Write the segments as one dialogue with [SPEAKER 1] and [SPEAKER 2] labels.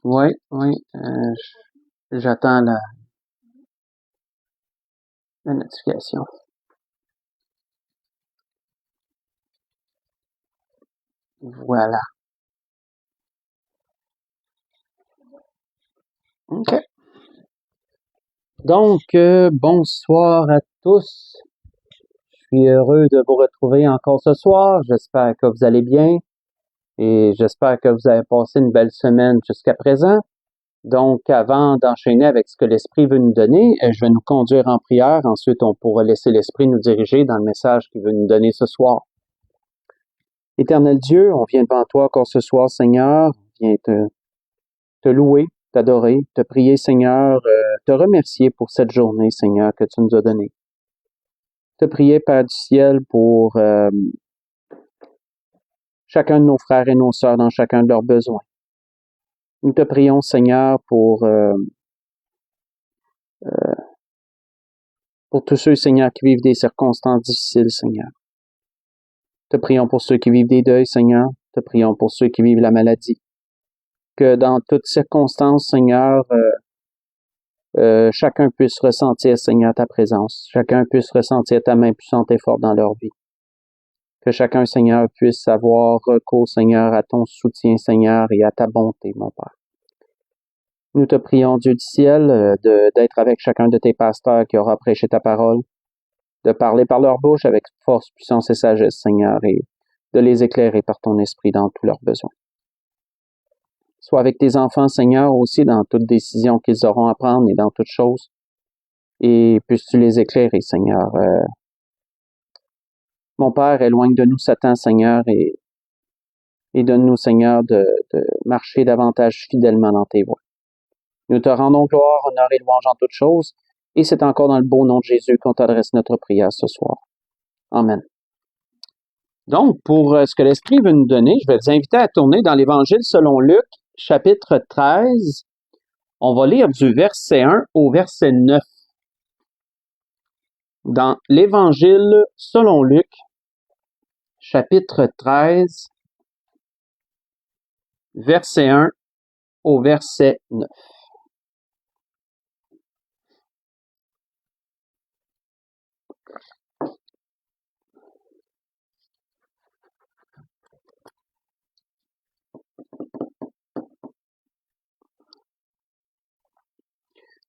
[SPEAKER 1] Oui, oui. J'attends la notification. Voilà. OK. Donc, bonsoir à tous. Je suis heureux de vous retrouver encore ce soir. J'espère que vous allez bien et j'espère que vous avez passé une belle semaine jusqu'à présent. Donc, avant d'enchaîner avec ce que l'Esprit veut nous donner, je vais nous conduire en prière. Ensuite, on pourra laisser l'Esprit nous diriger dans le message qu'il veut nous donner ce soir. Éternel Dieu, on vient devant toi encore ce soir, Seigneur. On vient te louer, t'adorer, te prier, Seigneur, te remercier pour cette journée, Seigneur, que tu nous as donnée. Te prier, Père du ciel, pour chacun de nos frères et nos sœurs dans chacun de leurs besoins. Nous te prions, Seigneur, pour tous ceux, Seigneur, qui vivent des circonstances difficiles, Seigneur. Te prions pour ceux qui vivent des deuils, Seigneur. Te prions pour ceux qui vivent la maladie. Que dans toutes circonstances, Seigneur, chacun puisse ressentir, Seigneur, ta présence. Chacun puisse ressentir ta main puissante et forte dans leur vie. Que chacun, Seigneur, puisse avoir recours, Seigneur, à ton soutien, Seigneur, et à ta bonté, mon Père. Nous te prions, Dieu du ciel, d'être avec chacun de tes pasteurs qui aura prêché ta parole, de parler par leur bouche avec force, puissance et sagesse, Seigneur, et de les éclairer par ton esprit dans tous leurs besoins. Sois avec tes enfants, Seigneur, aussi dans toute décision qu'ils auront à prendre et dans toutes choses. Et puisses-tu les éclairer, Seigneur. Mon Père, éloigne de nous Satan, Seigneur, et donne-nous, Seigneur, de marcher davantage fidèlement dans tes voies. Nous te rendons gloire, honneur et louange en toutes choses, et c'est encore dans le beau nom de Jésus qu'on t'adresse notre prière ce soir. Amen. Donc, pour ce que l'Esprit veut nous donner, je vais vous inviter à tourner dans l'Évangile selon Luc, chapitre 13. On va lire du verset 1 au verset 9. Dans l'Évangile selon Luc, chapitre 13, verset 1 au verset 9.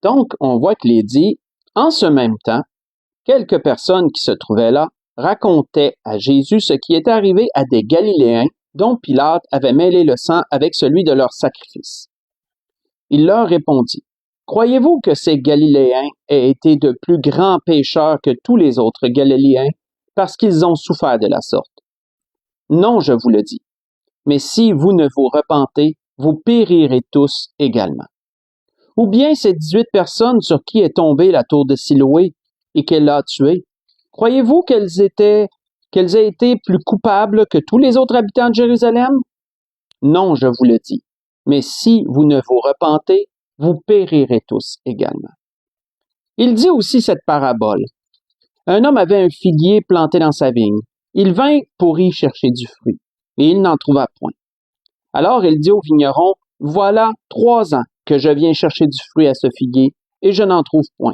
[SPEAKER 1] Donc, on voit qu'il est dit, en ce même temps, quelques personnes qui se trouvaient là racontaient à Jésus ce qui était arrivé à des Galiléens dont Pilate avait mêlé le sang avec celui de leur sacrifice. Il leur répondit, « Croyez-vous que ces Galiléens aient été de plus grands pécheurs que tous les autres Galiléens parce qu'ils ont souffert de la sorte? Non, je vous le dis. Mais si vous ne vous repentez, vous périrez tous également. Ou bien ces 18 personnes sur qui est tombée la tour de Siloé et qu'elle a tuées, croyez-vous qu'elles aient été plus coupables que tous les autres habitants de Jérusalem? Non, je vous le dis. Mais si vous ne vous repentez, vous périrez tous également. Il dit aussi cette parabole. Un homme avait un figuier planté dans sa vigne. Il vint pour y chercher du fruit, et il n'en trouva point. Alors il dit au vigneron, « Voilà 3 ans que je viens chercher du fruit à ce figuier, et je n'en trouve point.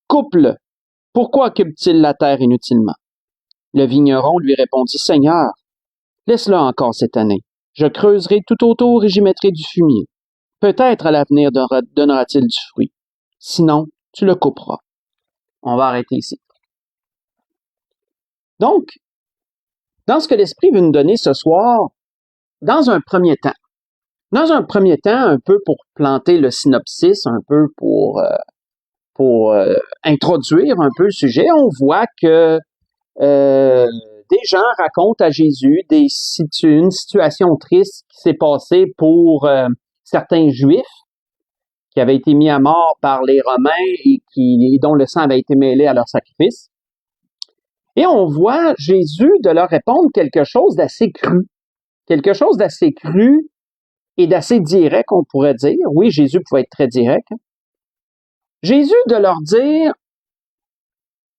[SPEAKER 1] Coupe-le. Pourquoi occupe-t-il la terre inutilement? » Le vigneron lui répondit, « Seigneur, laisse-le encore cette année. Je creuserai tout autour et j'y mettrai du fumier. Peut-être à l'avenir donnera-t-il du fruit. Sinon, tu le couperas. » On va arrêter ici. Donc, dans ce que l'Esprit veut nous donner ce soir, dans un premier temps, un peu pour planter le synopsis, un peu pour introduire un peu le sujet, on voit que des gens racontent à Jésus une situation triste qui s'est passée pour certains Juifs qui avaient été mis à mort par les Romains et dont le sang avait été mêlé à leur sacrifice. Et on voit Jésus de leur répondre quelque chose d'assez cru et d'assez direct, on pourrait dire. Oui, Jésus pouvait être très direct. Jésus de leur dire,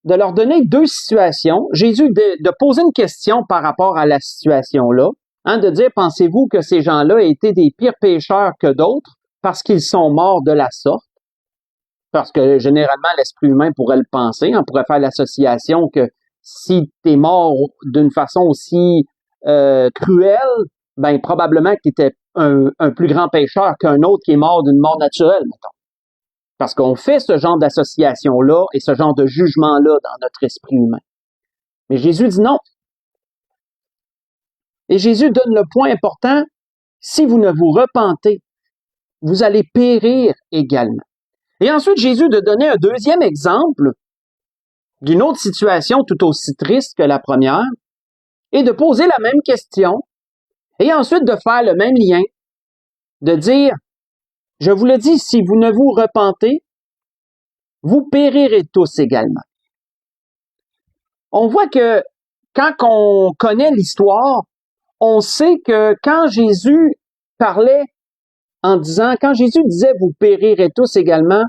[SPEAKER 1] de leur donner deux situations. Jésus de poser une question par rapport à la situation-là, de dire, pensez-vous que ces gens-là étaient des pires pécheurs que d'autres parce qu'ils sont morts de la sorte? Parce que généralement, l'esprit humain pourrait le penser. On pourrait faire l'association que si tu es mort d'une façon aussi cruelle, ben probablement que tu étais un plus grand pécheur qu'un autre qui est mort d'une mort naturelle, mettons. Parce qu'on fait ce genre d'association-là et ce genre de jugement-là dans notre esprit humain. Mais Jésus dit non. Et Jésus donne le point important, si vous ne vous repentez, vous allez périr également. Et ensuite, Jésus de donner un deuxième exemple d'une autre situation tout aussi triste que la première, et de poser la même question, et ensuite de faire le même lien, de dire, je vous le dis, si vous ne vous repentez, vous périrez tous également. On voit que quand on connaît l'histoire, on sait que quand Jésus parlait en disant, quand Jésus disait vous périrez tous également,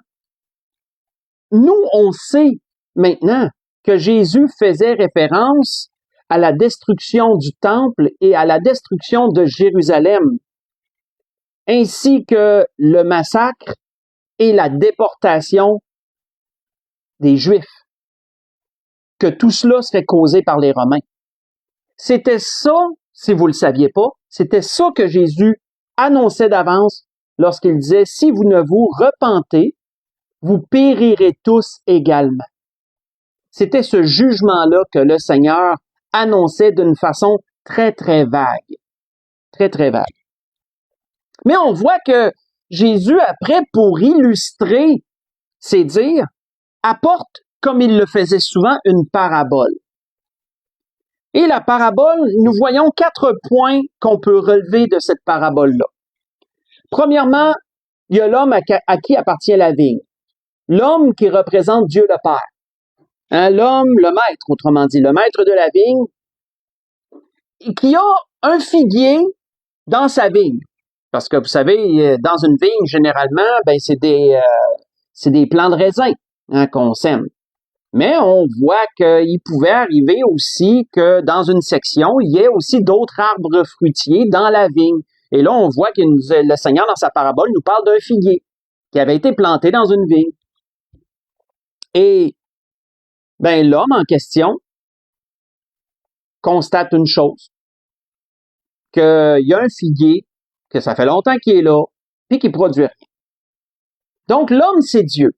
[SPEAKER 1] nous, on sait maintenant que Jésus faisait référence à la destruction du temple et à la destruction de Jérusalem, ainsi que le massacre et la déportation des Juifs, que tout cela serait causé par les Romains. C'était ça, si vous ne le saviez pas, c'était ça que Jésus annonçait d'avance lorsqu'il disait, si vous ne vous repentez, vous périrez tous également. C'était ce jugement-là que le Seigneur annonçait d'une façon très, très vague. Très, très vague. Mais on voit que Jésus, après, pour illustrer ses dires, apporte, comme il le faisait souvent, une parabole. Et la parabole, nous voyons 4 points qu'on peut relever de cette parabole-là. Premièrement, il y a l'homme à qui appartient la vigne. L'homme qui représente Dieu le Père. L'homme, le maître, autrement dit, le maître de la vigne, qui a un figuier dans sa vigne. Parce que vous savez, dans une vigne, généralement, ben c'est des plants de raisin qu'on sème. Mais on voit qu'il pouvait arriver aussi que dans une section, il y ait aussi d'autres arbres fruitiers dans la vigne. Et là, on voit que le Seigneur, dans sa parabole, nous parle d'un figuier qui avait été planté dans une vigne. Et ben l'homme en question constate une chose, qu'il y a un figuier, que ça fait longtemps qu'il est là, puis qu'il produit rien. Donc l'homme, c'est Dieu.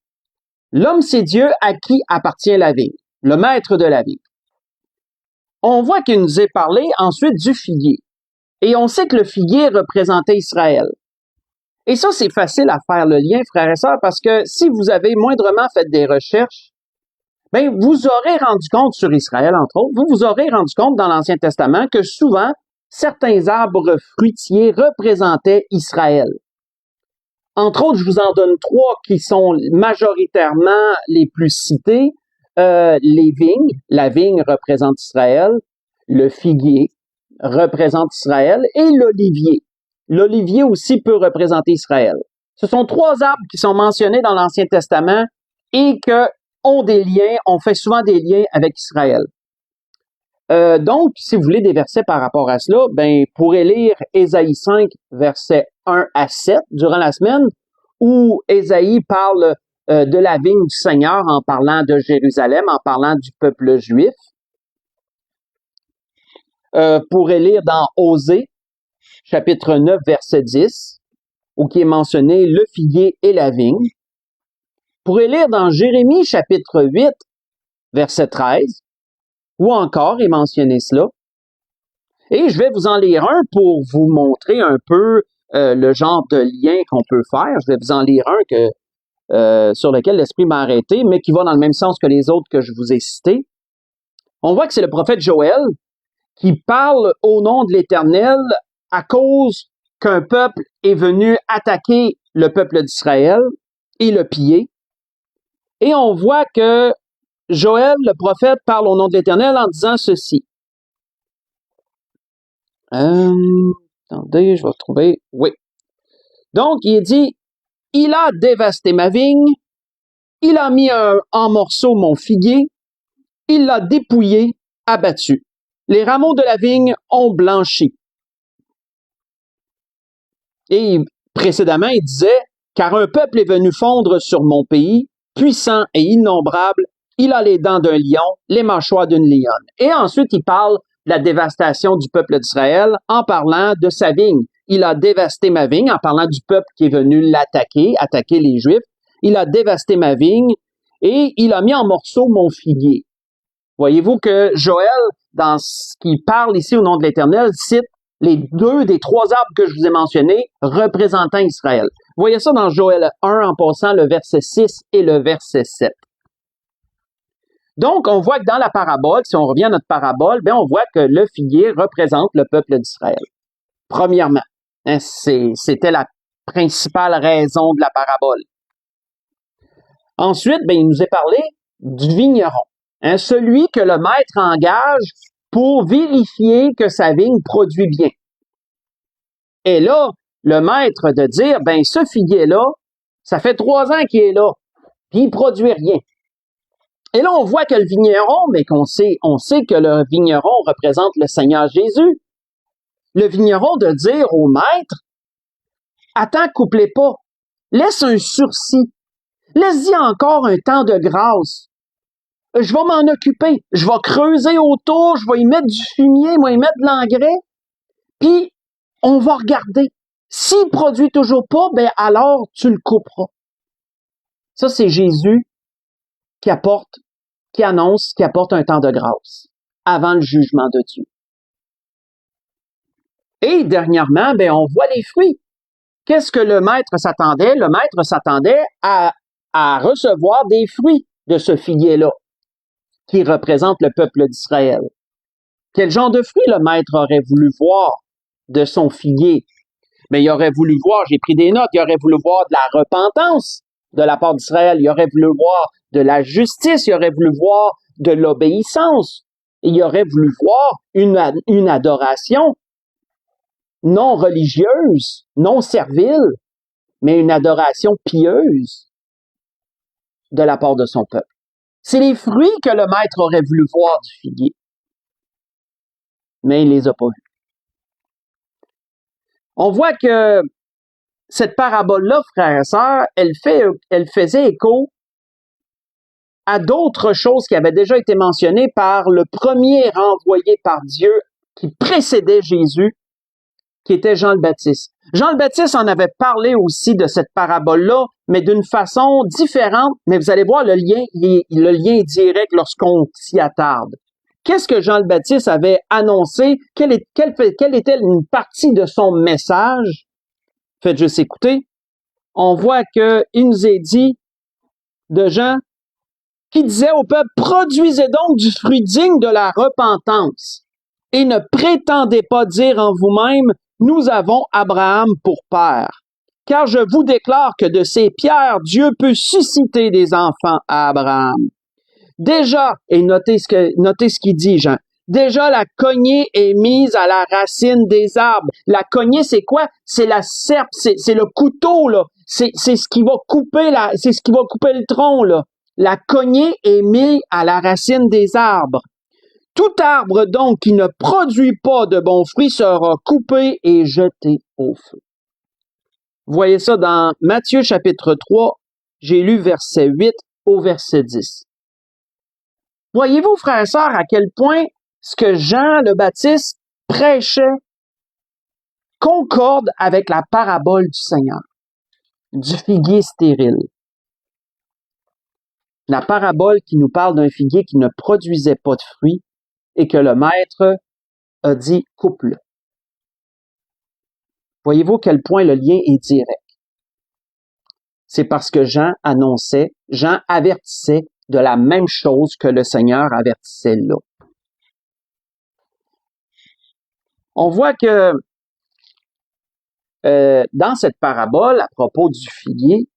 [SPEAKER 1] L'homme, c'est Dieu à qui appartient la vigne, le maître de la vigne. On voit qu'il nous est parlé ensuite du figuier. Et on sait que le figuier représentait Israël. Et ça, c'est facile à faire le lien, frères et sœurs, parce que si vous avez moindrement fait des recherches, ben, vous aurez rendu compte sur Israël, entre autres, vous aurez rendu compte dans l'Ancien Testament que souvent, certains arbres fruitiers représentaient Israël. Entre autres, je vous en donne 3 qui sont majoritairement les plus cités. Les vignes, la vigne représente Israël, le figuier représente Israël et l'olivier. L'olivier aussi peut représenter Israël. Ce sont 3 arbres qui sont mentionnés dans l'Ancien Testament et que ont des liens, on fait souvent des liens avec Israël. Donc, si vous voulez des versets par rapport à cela, ben, vous pourrez lire Ésaïe 5, versets 1 à 7 durant la semaine, où Ésaïe parle de la vigne du Seigneur en parlant de Jérusalem, en parlant du peuple juif. Vous pourrez lire dans Osée, chapitre 9, verset 10, où qui est mentionné le figuier et la vigne. Vous pourrez lire dans Jérémie, chapitre 8, verset 13, où encore est mentionné cela. Et je vais vous en lire un pour vous montrer un peu le genre de lien qu'on peut faire. Je vais vous en lire un sur lequel l'Esprit m'a arrêté, mais qui va dans le même sens que les autres que je vous ai cités. On voit que c'est le prophète Joël qui parle au nom de l'Éternel à cause qu'un peuple est venu attaquer le peuple d'Israël et le piller. Et on voit que Joël, le prophète, parle au nom de l'Éternel en disant ceci. Attendez, je vais retrouver. Oui. Donc, il dit, il a dévasté ma vigne, il a mis en morceaux mon figuier, il l'a dépouillé, abattu. Les rameaux de la vigne ont blanchi. Et précédemment, il disait, car un peuple est venu fondre sur mon pays, puissant et innombrable, il a les dents d'un lion, les mâchoires d'une lionne. Et ensuite, il parle de la dévastation du peuple d'Israël en parlant de sa vigne. Il a dévasté ma vigne en parlant du peuple qui est venu l'attaquer, attaquer les Juifs. Il a dévasté ma vigne et il a mis en morceaux mon figuier. Voyez-vous que Joël, dans ce qu'il parle ici au nom de l'Éternel, cite les 2 des 3 arbres que je vous ai mentionnés représentant Israël. Vous voyez ça dans Joël 1 en passant le verset 6 et le verset 7. Donc, on voit que dans la parabole, si on revient à notre parabole, bien, on voit que le figuier représente le peuple d'Israël. Premièrement, c'était la principale raison de la parabole. Ensuite, bien, il nous est parlé du vigneron, celui que le maître engage pour vérifier que sa vigne produit bien. Et là, le maître de dire, ben ce figuier-là, ça fait 3 ans qu'il est là, puis il produit rien. Et là, on voit que le vigneron, mais on sait que le vigneron représente le Seigneur Jésus. Le vigneron de dire au maître, attends, coupe-les pas, laisse un sursis, laisse-y encore un temps de grâce. Je vais m'en occuper, je vais creuser autour, je vais y mettre du fumier, je vais y mettre de l'engrais, puis on va regarder. S'il produit toujours pas, ben alors tu le couperas. Ça, c'est Jésus qui annonce, qui apporte un temps de grâce avant le jugement de Dieu. Et dernièrement, ben on voit les fruits. Qu'est-ce que le maître s'attendait? Le maître s'attendait à recevoir des fruits de ce figuier-là, qui représente le peuple d'Israël. Quel genre de fruits le maître aurait voulu voir de son figuier? Mais il aurait voulu voir, j'ai pris des notes, il aurait voulu voir de la repentance de la part d'Israël, il aurait voulu voir de la justice, il aurait voulu voir de l'obéissance, il aurait voulu voir une adoration non religieuse, non servile, mais une adoration pieuse de la part de son peuple. C'est les fruits que le maître aurait voulu voir du figuier. Mais il les a pas vus. On voit que cette parabole-là, frères et sœurs, elle faisait écho à d'autres choses qui avaient déjà été mentionnées par le premier envoyé par Dieu qui précédait Jésus, qui était Jean le Baptiste. Jean le Baptiste en avait parlé aussi de cette parabole-là, mais d'une façon différente, mais vous allez voir le lien est direct lorsqu'on s'y attarde. Qu'est-ce que Jean le Baptiste avait annoncé? Quelle était une partie de son message? Faites juste écouter. On voit qu'il nous est dit de Jean qui disait au peuple, produisez donc du fruit digne de la repentance et ne prétendez pas dire en vous-même, nous avons Abraham pour père. Car je vous déclare que de ces pierres, Dieu peut susciter des enfants à Abraham. Déjà, et notez ce qu'il dit, Jean, déjà la cognée est mise à la racine des arbres. La cognée, c'est quoi? C'est la serpe, c'est le couteau, là. C'est ce qui va couper c'est ce qui va couper le tronc, là. La cognée est mise à la racine des arbres. Tout arbre, donc, qui ne produit pas de bons fruits sera coupé et jeté au feu. Vous voyez ça dans Matthieu chapitre 3, j'ai lu verset 8 au verset 10. Voyez-vous, frères et sœurs, à quel point ce que Jean le Baptiste prêchait concorde avec la parabole du Seigneur, du figuier stérile. La parabole qui nous parle d'un figuier qui ne produisait pas de fruits et que le maître a dit « coupe-le ». Voyez-vous quel point le lien est direct? C'est parce que Jean avertissait de la même chose que le Seigneur avertissait là. On voit que dans cette parabole, à propos du figuier,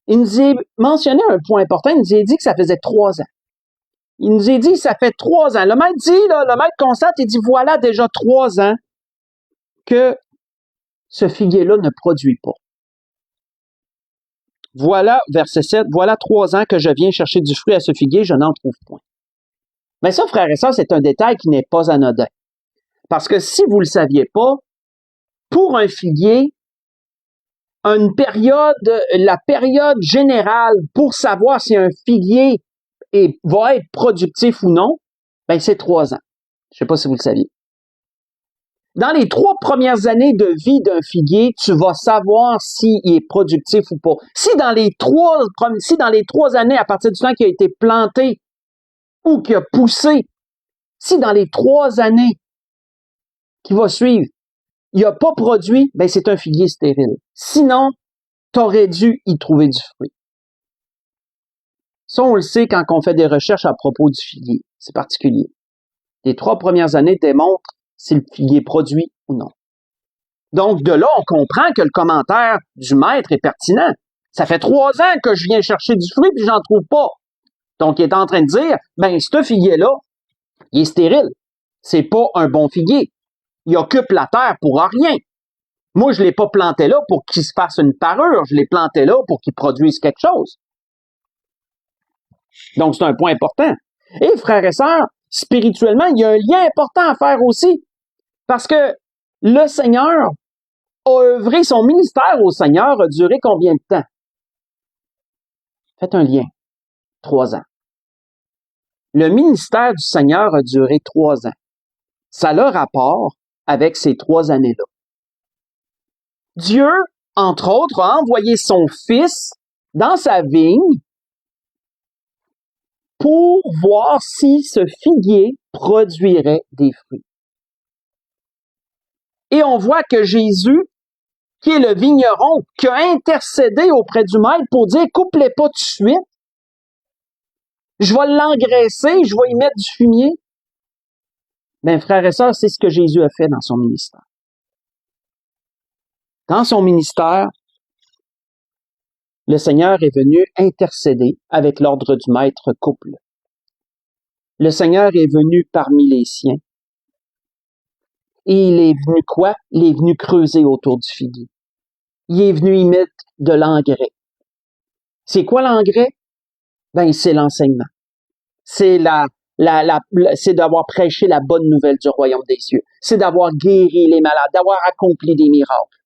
[SPEAKER 1] il nous a mentionné un point important, il nous a dit que ça faisait 3 ans. Il nous a dit que ça fait 3 ans. Le maître constate, il dit, voilà déjà 3 ans que ce figuier-là ne produit pas. Voilà, verset 7, voilà 3 ans que je viens chercher du fruit à ce figuier, je n'en trouve point. Mais ça, frères et sœurs, c'est un détail qui n'est pas anodin. Parce que si vous ne le saviez pas, pour un figuier, la période générale pour savoir si un figuier va être productif ou non, ben c'est 3 ans. Je ne sais pas si vous le saviez. Dans les 3 premières années de vie d'un figuier, tu vas savoir s'il est productif ou pas. Si dans les 3 années, à partir du temps qu'il a été planté ou qu'il a poussé, si dans les 3 années qui va suivre, il n'a pas produit, ben c'est un figuier stérile. Sinon, tu aurais dû y trouver du fruit. Ça, on le sait quand on fait des recherches à propos du figuier. C'est particulier. Les 3 premières années démontrent si le figuier produit ou non. Donc, de là, on comprend que le commentaire du maître est pertinent. Ça fait 3 ans que je viens chercher du fruit puis j'en trouve pas. Donc, il est en train de dire, ben, ce figuier-là, il est stérile. C'est pas un bon figuier. Il occupe la terre pour rien. Moi, je l'ai pas planté là pour qu'il se fasse une parure. Je l'ai planté là pour qu'il produise quelque chose. Donc, c'est un point important. Et frères et sœurs, spirituellement, il y a un lien important à faire aussi. Parce que le Seigneur a œuvré, son ministère au Seigneur a duré combien de temps? Faites un lien. 3 ans. Le ministère du Seigneur a duré 3 ans. Ça a le rapport avec ces 3 années-là. Dieu, entre autres, a envoyé son Fils dans sa vigne pour voir si ce figuier produirait des fruits. Et on voit que Jésus, qui est le vigneron, qui a intercédé auprès du maître pour dire « coupe-les pas tout de suite, je vais l'engraisser, je vais y mettre du fumier ». Ben, frères et sœurs, c'est ce que Jésus a fait dans son ministère. Dans son ministère, le Seigneur est venu intercéder avec l'ordre du maître couple. Le Seigneur est venu parmi les siens. Et il est venu quoi? Il est venu creuser autour du figuier. Il est venu y mettre de l'engrais. C'est quoi l'engrais? Ben, c'est l'enseignement. C'est c'est d'avoir prêché la bonne nouvelle du royaume des cieux. C'est d'avoir guéri les malades, d'avoir accompli des miracles.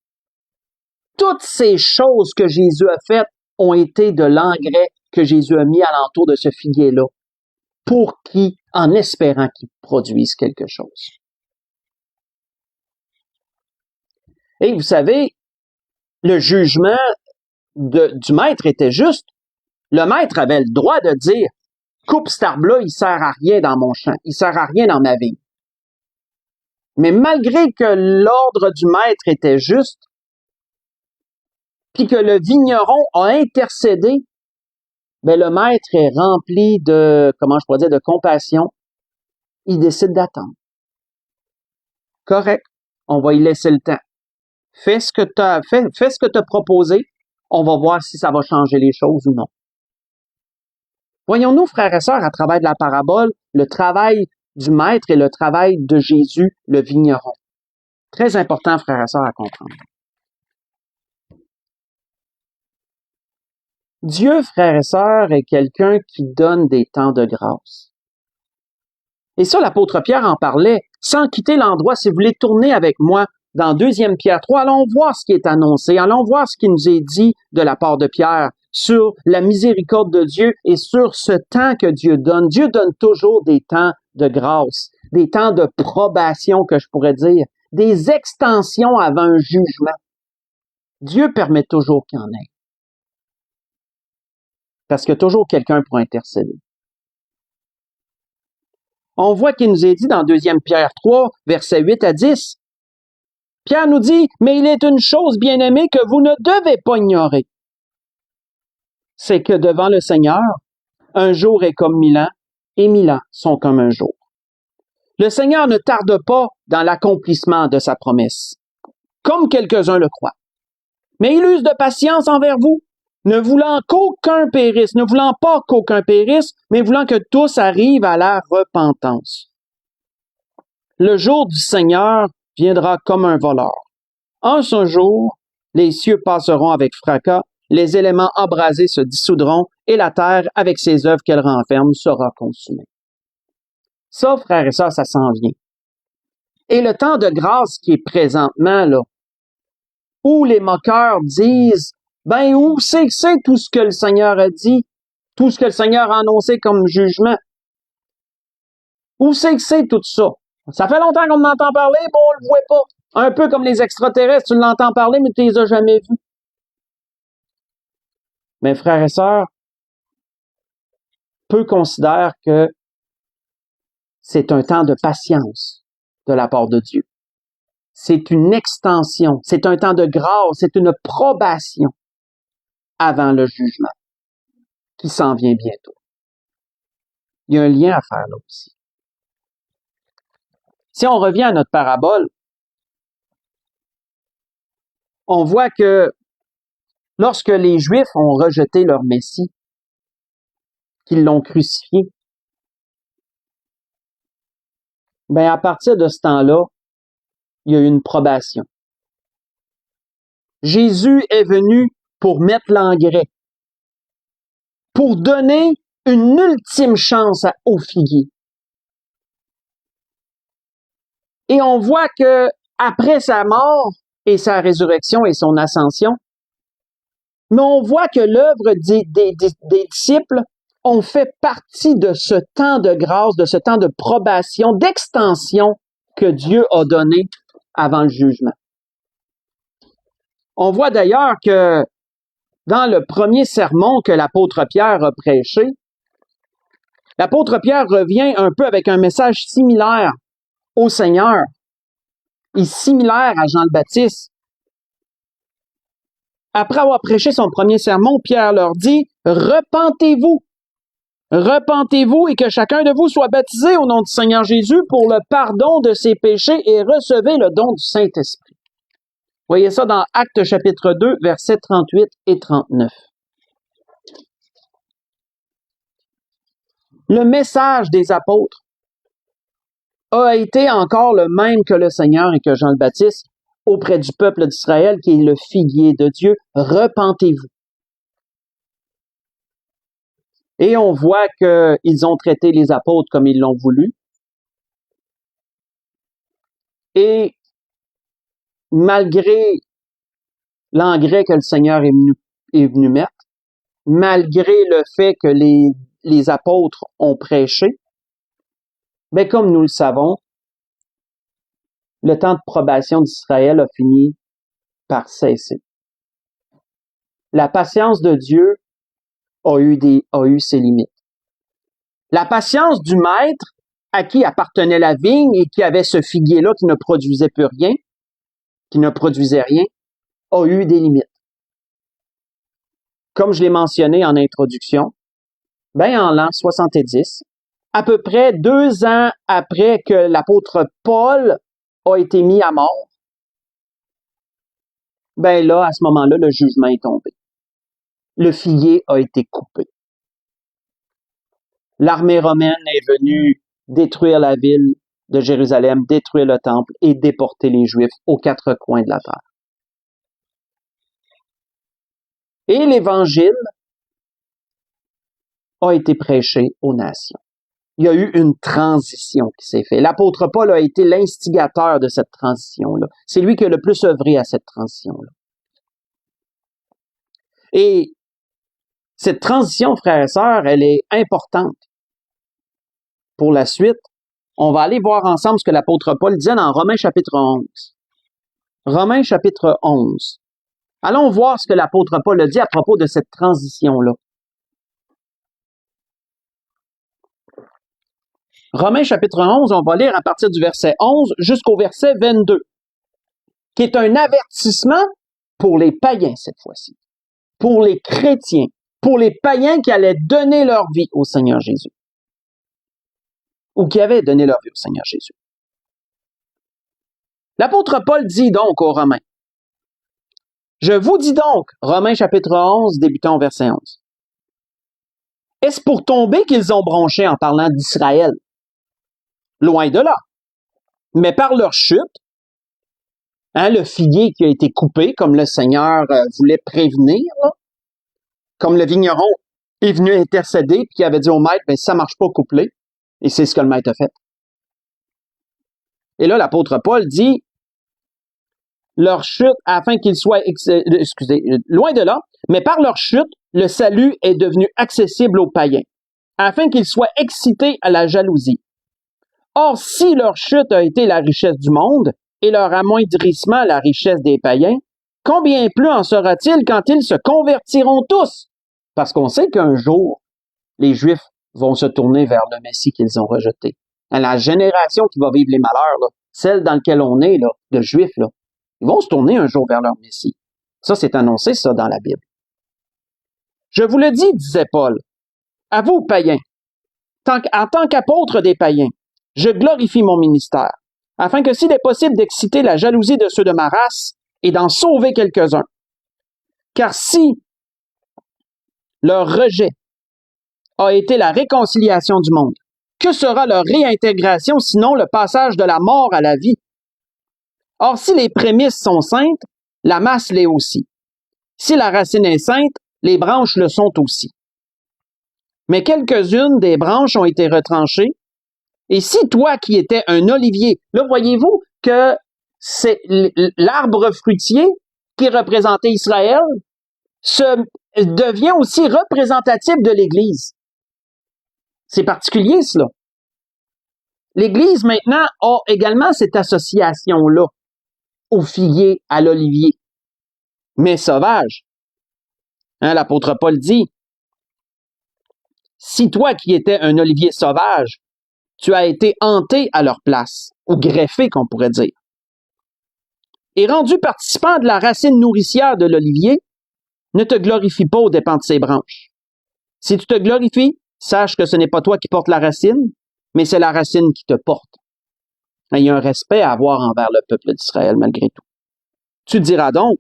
[SPEAKER 1] Toutes ces choses que Jésus a faites ont été de l'engrais que Jésus a mis alentour de ce figuier-là pour en espérant qu'il produise quelque chose. Et vous savez, le jugement du maître était juste. Le maître avait le droit de dire « Coupe cet arbre-là, il sert à rien dans mon champ, il sert à rien dans ma vie. » Mais malgré que l'ordre du maître était juste, puis que le vigneron a intercédé, ben le maître est rempli de, de compassion. Il décide d'attendre. Correct, on va y laisser le temps. Fais ce que tu as proposé, on va voir si ça va changer les choses ou non. Voyons-nous, frères et sœurs, à travers de la parabole, le travail du maître et le travail de Jésus, le vigneron. Très important, frères et sœurs, à comprendre. Dieu, frères et sœurs, est quelqu'un qui donne des temps de grâce. Et ça, l'apôtre Pierre en parlait. Sans quitter l'endroit, si vous voulez tourner avec moi dans 2 Pierre 3, allons voir ce qui est annoncé, allons voir ce qui nous est dit de la part de Pierre sur la miséricorde de Dieu et sur ce temps que Dieu donne. Dieu donne toujours des temps de grâce, des temps de probation, que je pourrais dire, des extensions avant un jugement. Dieu permet toujours qu'il y en ait. Parce qu'il y a toujours quelqu'un pour intercéder. On voit qu'il nous est dit dans 2 Pierre 3, versets 8 à 10. Pierre nous dit, « Mais il est une chose, bien-aimée, que vous ne devez pas ignorer. C'est que devant le Seigneur, un jour est comme 1000 ans, et 1000 ans sont comme un jour. Le Seigneur ne tarde pas dans l'accomplissement de sa promesse, comme quelques-uns le croient. Mais il use de patience envers vous, ne voulant pas qu'aucun périsse, mais voulant que tous arrivent à la repentance. Le jour du Seigneur viendra comme un voleur. En ce jour, les cieux passeront avec fracas, les éléments embrasés se dissoudront, et la terre, avec ses œuvres qu'elle renferme, sera consumée. Ça, frères et sœurs, ça s'en vient. Et le temps de grâce qui est présentement, là, où les moqueurs disent, ben, où c'est que c'est tout ce que le Seigneur a dit, tout ce que le Seigneur a annoncé comme jugement? Où c'est que c'est tout ça? Ça fait longtemps qu'on en entend parler, bon, on le voit pas. Un peu comme les extraterrestres, tu l'entends parler, mais tu les as jamais vus. Mais frères et sœurs, peu considèrent que c'est un temps de patience de la part de Dieu. C'est une extension, c'est un temps de grâce, c'est une probation avant le jugement qui s'en vient bientôt. Il y a un lien à faire là aussi. Si on revient à notre parabole, on voit que lorsque les Juifs ont rejeté leur Messie, qu'ils l'ont crucifié, ben à partir de ce temps-là, il y a eu une probation. Jésus est venu pour mettre l'engrais, pour donner une ultime chance aux figuiers. Et on voit que après sa mort et sa résurrection et son ascension, mais on voit que l'œuvre des disciples ont fait partie de ce temps de grâce, de ce temps de probation, d'extension que Dieu a donné avant le jugement. On voit d'ailleurs que dans le premier sermon que l'apôtre Pierre a prêché, l'apôtre Pierre revient un peu avec un message similaire au Seigneur et similaire à Jean le Baptiste. Après avoir prêché son premier sermon, Pierre leur dit « Repentez-vous, repentez-vous et que chacun de vous soit baptisé au nom du Seigneur Jésus pour le pardon de ses péchés et recevez le don du Saint-Esprit. » Voyez ça dans Actes chapitre 2, versets 38 et 39. Le message des apôtres a été encore le même que le Seigneur et que Jean le Baptiste auprès du peuple d'Israël qui est le figuier de Dieu. Repentez-vous. Et on voit qu'ils ont traité les apôtres comme ils l'ont voulu. Et malgré l'engrais que le Seigneur est venu mettre, malgré le fait que les apôtres ont prêché, ben comme nous le savons, le temps de probation d'Israël a fini par cesser. La patience de Dieu a eu ses limites. La patience du maître à qui appartenait la vigne et qui avait ce figuier-là qui ne produisait plus rien, qui ne produisait rien, a eu des limites. Comme je l'ai mentionné en introduction, ben en l'an 70, à peu près 2 ans après que l'apôtre Paul a été mis à mort, ben là, à ce moment-là, le jugement est tombé. Le figuier a été coupé. L'armée romaine est venue détruire la ville de Jérusalem, détruire le temple et déporter les Juifs aux 4 coins de la terre. Et l'Évangile a été prêché aux nations. Il y a eu une transition qui s'est faite. L'apôtre Paul a été l'instigateur de cette transition-là. C'est lui qui a le plus œuvré à cette transition-là. Et cette transition, frères et sœurs, elle est importante. Pour la suite, on va aller voir ensemble ce que l'apôtre Paul disait dans Romains chapitre 11. Romains chapitre 11. Allons voir ce que l'apôtre Paul a dit à propos de cette transition-là. Romains chapitre 11, on va lire à partir du verset 11 jusqu'au verset 22, qui est un avertissement pour les païens cette fois-ci, pour les chrétiens, pour les païens qui allaient donner leur vie au Seigneur Jésus, ou qui avaient donné leur vie au Seigneur Jésus. L'apôtre Paul dit donc aux Romains, « Je vous dis donc, Romains chapitre 11, débutant au verset 11, « Est-ce pour tomber qu'ils ont bronché en parlant d'Israël? Loin de là. Mais par leur chute, le figuier qui a été coupé, comme le Seigneur voulait prévenir, là, comme le vigneron est venu intercéder, puis qui avait dit au maître, ben, si ça marche pas, coupe-les. Et c'est ce que le maître a fait. Et là, l'apôtre Paul dit, leur chute, afin qu'ils soient, loin de là, mais par leur chute, le salut est devenu accessible aux païens, afin qu'ils soient excités à la jalousie. Or, si leur chute a été la richesse du monde, et leur amoindrissement la richesse des païens, combien plus en sera-t-il quand ils se convertiront tous? Parce qu'on sait qu'un jour, les Juifs vont se tourner vers le Messie qu'ils ont rejeté. La génération qui va vivre les malheurs, là, celle dans laquelle on est, là, de Juifs, là, ils vont se tourner un jour vers leur Messie. Ça, c'est annoncé, ça, dans la Bible. Je vous le dis, disait Paul, à vous, païens, en tant qu'apôtre des païens, je glorifie mon ministère, afin que s'il est possible d'exciter la jalousie de ceux de ma race et d'en sauver quelques-uns. Car si leur rejet a été la réconciliation du monde, que sera leur réintégration sinon le passage de la mort à la vie? Or, si les prémices sont saintes, la masse l'est aussi. Si la racine est sainte, les branches le sont aussi. Mais quelques-unes des branches ont été retranchées, et si toi qui étais un olivier, là voyez-vous que c'est l'arbre fruitier qui représentait Israël, devient aussi représentatif de l'Église. C'est particulier, cela. L'Église, maintenant, a également cette association-là au figuier, à l'olivier, mais sauvage. L'apôtre Paul dit, si toi qui étais un olivier sauvage, tu as été hanté à leur place, ou greffé, qu'on pourrait dire, et rendu participant de la racine nourricière de l'olivier, ne te glorifie pas aux dépens de ses branches. Si tu te glorifies, sache que ce n'est pas toi qui portes la racine, mais c'est la racine qui te porte. Il y a un respect à avoir envers le peuple d'Israël malgré tout. Tu diras donc,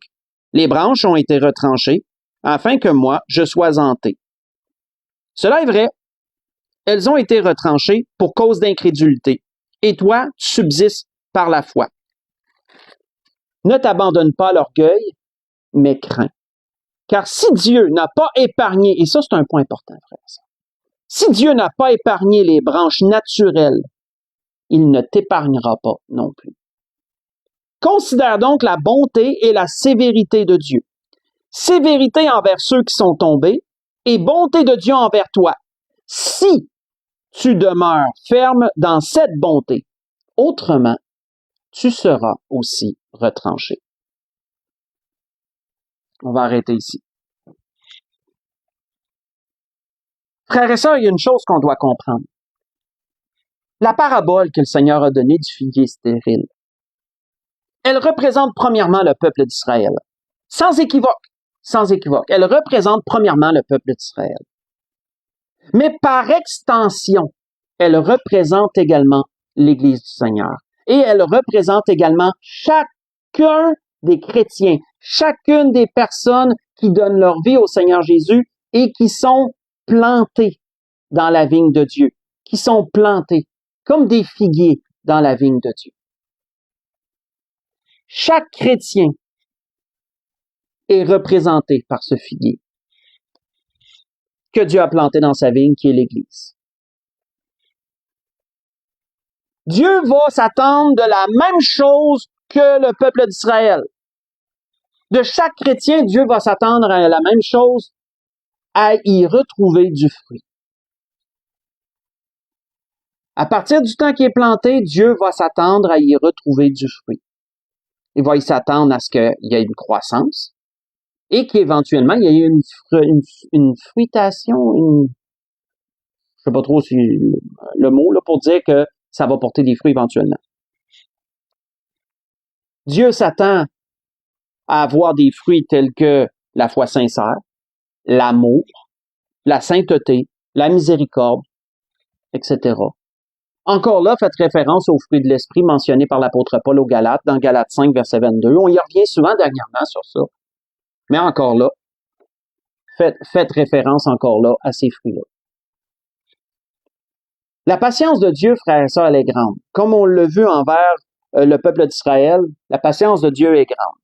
[SPEAKER 1] les branches ont été retranchées, afin que moi, je sois hanté. Cela est vrai. Elles ont été retranchées pour cause d'incrédulité, et toi, tu subsistes par la foi. Ne t'abandonne pas à l'orgueil, mais crains. Car si Dieu n'a pas épargné, et ça c'est un point important, frère, si Dieu n'a pas épargné les branches naturelles, il ne t'épargnera pas non plus. Considère donc la bonté et la sévérité de Dieu. Sévérité envers ceux qui sont tombés et bonté de Dieu envers toi. Si tu demeures ferme dans cette bonté, autrement, tu seras aussi retranché. On va arrêter ici. Frères et sœurs, il y a une chose qu'on doit comprendre. La parabole que le Seigneur a donnée du figuier stérile, elle représente premièrement le peuple d'Israël. Sans équivoque, sans équivoque. Elle représente premièrement le peuple d'Israël. Mais par extension, elle représente également l'Église du Seigneur. Et elle représente également chacun des chrétiens, chacune des personnes qui donnent leur vie au Seigneur Jésus et qui sont plantés dans la vigne de Dieu, qui sont plantés comme des figuiers dans la vigne de Dieu. Chaque chrétien est représenté par ce figuier que Dieu a planté dans sa vigne, qui est l'Église. Dieu va s'attendre de la même chose que le peuple d'Israël. De chaque chrétien, Dieu va s'attendre à la même chose, à y retrouver du fruit. À partir du temps qui est planté, Dieu va s'attendre à y retrouver du fruit. Il va y s'attendre à ce qu'il y ait une croissance et qu'éventuellement, il y ait une fruitation, je sais pas trop si le mot, là, pour dire que ça va porter des fruits éventuellement. Dieu s'attend à avoir des fruits tels que la foi sincère, l'amour, la sainteté, la miséricorde, etc. Encore là, faites référence aux fruits de l'esprit mentionnés par l'apôtre Paul aux Galates, dans Galates 5, verset 22. On y revient souvent dernièrement sur ça. Mais encore là, faites référence encore là à ces fruits-là. La patience de Dieu, frères et sœurs, elle est grande. Comme on l'a vu envers le peuple d'Israël, la patience de Dieu est grande.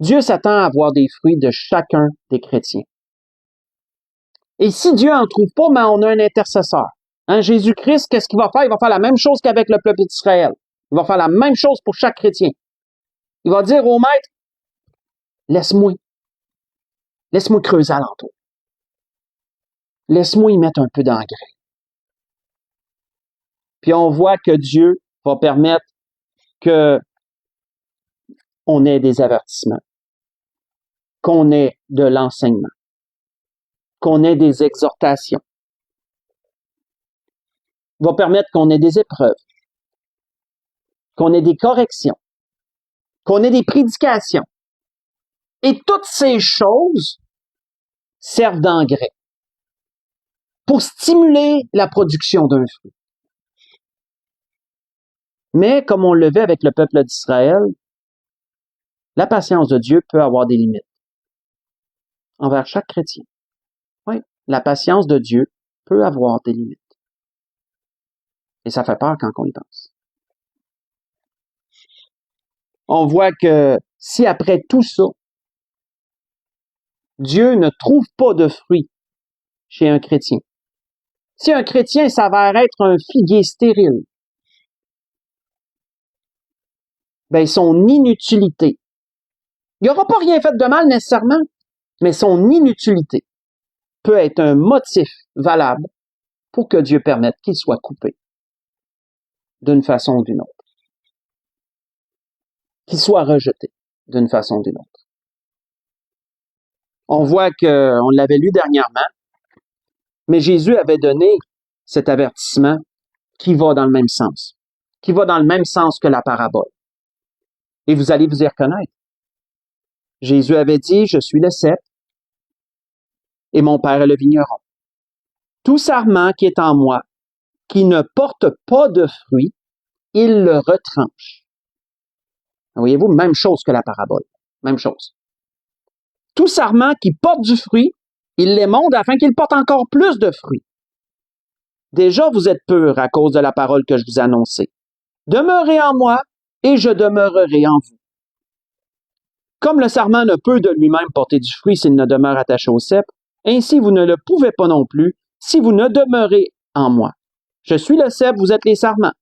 [SPEAKER 1] Dieu s'attend à avoir des fruits de chacun des chrétiens. Et si Dieu en trouve pas, ben on a un intercesseur. Hein, Jésus-Christ, qu'est-ce qu'il va faire? Il va faire la même chose qu'avec le peuple d'Israël. Il va faire la même chose pour chaque chrétien. Il va dire au maître, laisse-moi creuser alentour. Laisse-moi y mettre un peu d'engrais. Puis on voit que Dieu va permettre que on ait des avertissements, qu'on ait de l'enseignement, qu'on ait des exhortations. Il va permettre qu'on ait des épreuves, qu'on ait des corrections, qu'on ait des prédications. Et toutes ces choses servent d'engrais pour stimuler la production d'un fruit. Mais comme on le vit avec le peuple d'Israël, la patience de Dieu peut avoir des limites envers chaque chrétien. Oui, la patience de Dieu peut avoir des limites. Et ça fait peur quand on y pense. On voit que si après tout ça, Dieu ne trouve pas de fruit chez un chrétien, si un chrétien s'avère être un figuier stérile, ben son inutilité, il n'aura pas rien fait de mal nécessairement, mais son inutilité peut être un motif valable pour que Dieu permette qu'il soit coupé d'une façon ou d'une autre, qu'il soit rejeté d'une façon ou d'une autre. On voit on l'avait lu dernièrement, mais Jésus avait donné cet avertissement qui va dans le même sens, que la parabole. Et vous allez vous y reconnaître. Jésus avait dit, je suis le cep et mon Père est le vigneron. Tout sarment qui est en moi, qui ne porte pas de fruit, il le retranche. Voyez-vous, même chose que la parabole. Même chose. Tout sarment qui porte du fruit, il l'émonde afin qu'il porte encore plus de fruits. Déjà, vous êtes purs à cause de la parole que je vous ai annoncée. Demeurez en moi et je demeurerai en vous. Comme le sarment ne peut de lui-même porter du fruit s'il ne demeure attaché au cep, ainsi vous ne le pouvez pas non plus si vous ne demeurez en moi. Je suis le cep, vous êtes les sarments.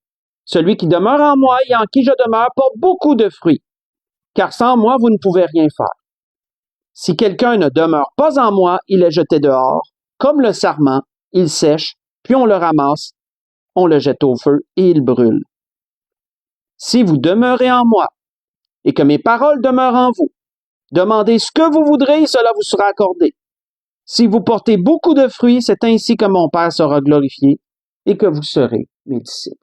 [SPEAKER 1] Celui qui demeure en moi et en qui je demeure porte beaucoup de fruits, car sans moi vous ne pouvez rien faire. Si quelqu'un ne demeure pas en moi, il est jeté dehors, comme le sarment, il sèche, puis on le ramasse, on le jette au feu et il brûle. Si vous demeurez en moi et que mes paroles demeurent en vous, demandez ce que vous voudrez et cela vous sera accordé. Si vous portez beaucoup de fruits, c'est ainsi que mon Père sera glorifié et que vous serez mes disciples.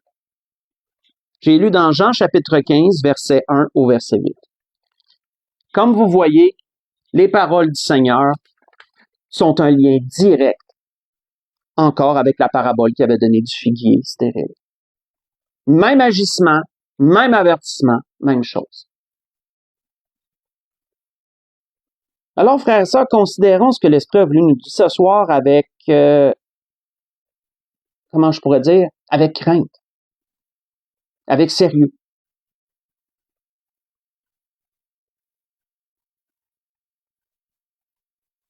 [SPEAKER 1] J'ai lu dans Jean chapitre 15, verset 1 au verset 8. Comme vous voyez, les paroles du Seigneur sont un lien direct encore avec la parabole qu'il avait donnée du figuier stérile. Même agissement, même avertissement, même chose. Alors, frères et sœurs, considérons ce que l'Esprit a voulu nous dire ce soir avec, comment je pourrais dire, avec crainte, avec sérieux.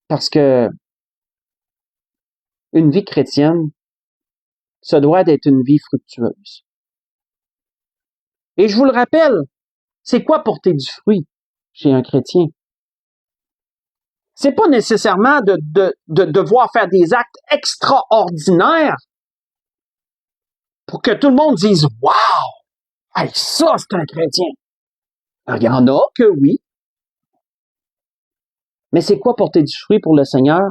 [SPEAKER 1] Parce que une vie chrétienne, ça doit être une vie fructueuse. Et je vous le rappelle, c'est quoi porter du fruit chez un chrétien? C'est pas nécessairement de devoir faire des actes extraordinaires pour que tout le monde dise « Wow! Hey, ça, c'est un chrétien! » Alors, il y en a que oui. Mais c'est quoi porter du fruit pour le Seigneur?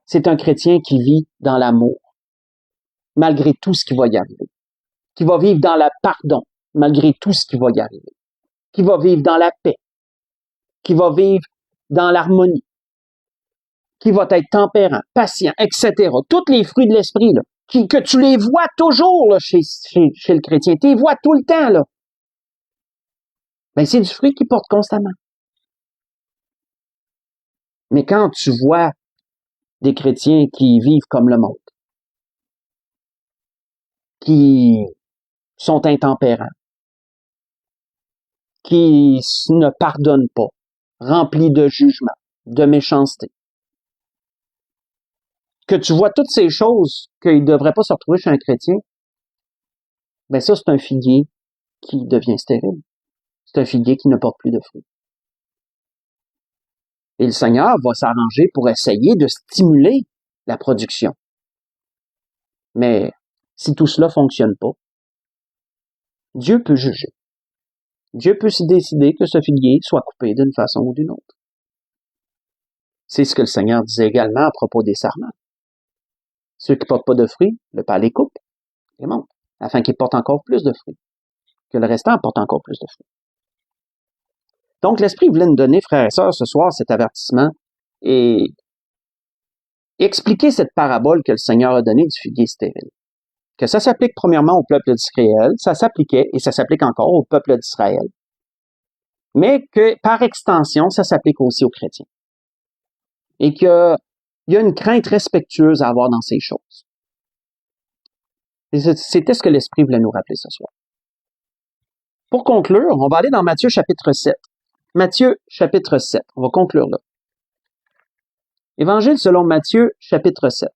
[SPEAKER 1] C'est un chrétien qui vit dans l'amour, malgré tout ce qui va y arriver. Qui va vivre dans le pardon, malgré tout ce qui va y arriver. Qui va vivre dans la paix. Qui va vivre dans l'harmonie. Qui va être tempérant, patient, etc. Tous les fruits de l'esprit, là, que tu les vois toujours là, chez le chrétien. Tu les vois tout le temps, là. Ben, c'est du fruit qu'il porte constamment. Mais quand tu vois des chrétiens qui vivent comme le monde, qui sont intempérants, qui ne pardonnent pas, remplis de jugement, de méchanceté, que tu vois toutes ces choses qu'il ne devrait pas se retrouver chez un chrétien, ben ça, c'est un figuier qui devient stérile. C'est un figuier qui ne porte plus de fruits. Et le Seigneur va s'arranger pour essayer de stimuler la production. Mais si tout cela fonctionne pas, Dieu peut juger. Dieu peut se décider que ce figuier soit coupé d'une façon ou d'une autre. C'est ce que le Seigneur disait également à propos des sarments. Ceux qui ne portent pas de fruits, le Père les coupe, les monte, afin qu'ils portent encore plus de fruits, que le restant porte encore plus de fruits. Donc, l'Esprit voulait nous donner, frères et sœurs, ce soir, cet avertissement et expliquer cette parabole que le Seigneur a donnée du figuier stérile. Que ça s'applique premièrement au peuple d'Israël, ça s'appliquait et ça s'applique encore au peuple d'Israël. Mais que, par extension, ça s'applique aussi aux chrétiens. Et qu'il y a une crainte respectueuse à avoir dans ces choses. Et c'était ce que l'Esprit voulait nous rappeler ce soir. Pour conclure, on va aller dans Matthieu chapitre 7. Matthieu chapitre 7. On va conclure là. Évangile selon Matthieu chapitre 7.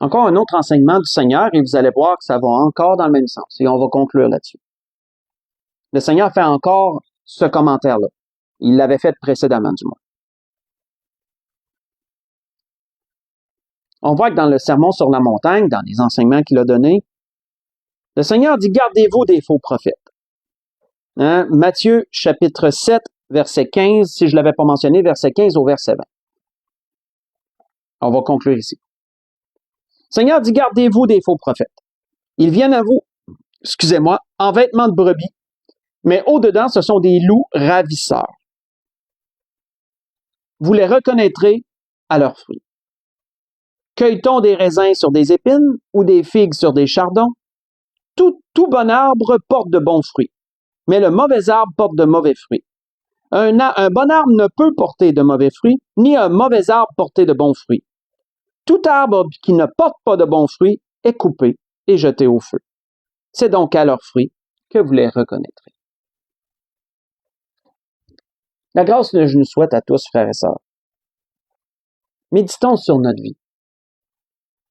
[SPEAKER 1] Encore un autre enseignement du Seigneur et vous allez voir que ça va encore dans le même sens. Et on va conclure là-dessus. Le Seigneur fait encore ce commentaire-là. Il l'avait fait précédemment, du moins. On voit que dans le Sermon sur la montagne, dans les enseignements qu'il a donnés, le Seigneur dit « Gardez-vous des faux prophètes ». Matthieu chapitre 7, verset 15, si je ne l'avais pas mentionné, verset 15 au verset 20. On va conclure ici. Le Seigneur dit « Gardez-vous des faux prophètes. Ils viennent à vous, en vêtements de brebis, mais au-dedans, ce sont des loups ravisseurs. Vous les reconnaîtrez à leurs fruits. Cueille-t-on des raisins sur des épines ou des figues sur des chardons? Tout bon arbre porte de bons fruits, mais le mauvais arbre porte de mauvais fruits. Un bon arbre ne peut porter de mauvais fruits, ni un mauvais arbre porter de bons fruits. Tout arbre qui ne porte pas de bons fruits est coupé et jeté au feu. C'est donc à leurs fruits que vous les reconnaîtrez. La grâce que je nous souhaite à tous, frères et sœurs. Méditons sur notre vie.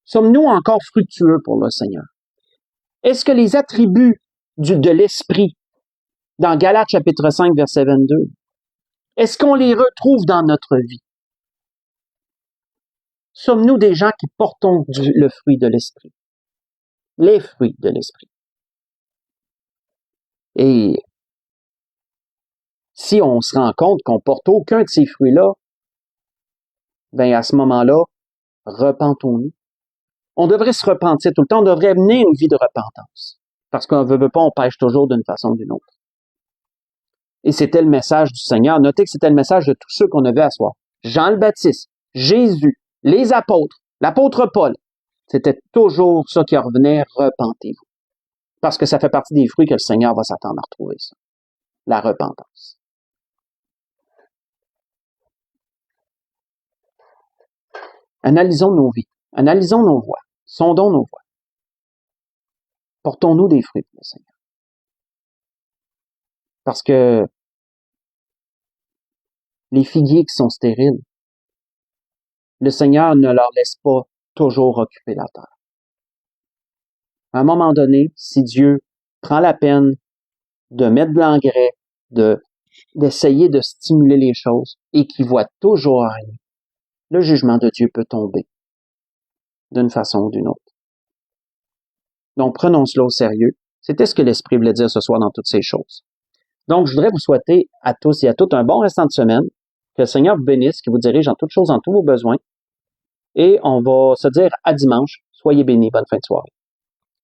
[SPEAKER 1] Sommes-nous encore fructueux pour le Seigneur? Est-ce que les attributs de l'Esprit, dans Galates chapitre 5, verset 22, est-ce qu'on les retrouve dans notre vie? Sommes-nous des gens qui portons le fruit de l'Esprit? Les fruits de l'Esprit. Et si on se rend compte qu'on porte aucun de ces fruits-là, ben à ce moment-là, repentons-nous. On devrait se repentir tout le temps, on devrait mener une vie de repentance. Parce qu'on ne veut pas, on pêche toujours d'une façon ou d'une autre. Et c'était le message du Seigneur. Notez que c'était le message de tous ceux qu'on avait à soir. Jean le Baptiste, Jésus, les apôtres, l'apôtre Paul. C'était toujours ça qui revenait, repentez-vous. Parce que ça fait partie des fruits que le Seigneur va s'attendre à retrouver, ça. La repentance. Analysons nos vies, analysons nos voies, sondons nos voies. Portons-nous des fruits pour le Seigneur. Parce que les figuiers qui sont stériles, le Seigneur ne leur laisse pas toujours occuper la terre. À un moment donné, si Dieu prend la peine de mettre de l'engrais, d'essayer de stimuler les choses et qu'il voit toujours rien, le jugement de Dieu peut tomber d'une façon ou d'une autre. Donc, prenons cela au sérieux. C'était ce que l'Esprit voulait dire ce soir dans toutes ces choses. Donc, je voudrais vous souhaiter à tous et à toutes un bon restant de semaine. Que le Seigneur vous bénisse, qu'il vous dirige en toutes choses, en tous vos besoins. Et on va se dire à dimanche. Soyez bénis. Bonne fin de soirée.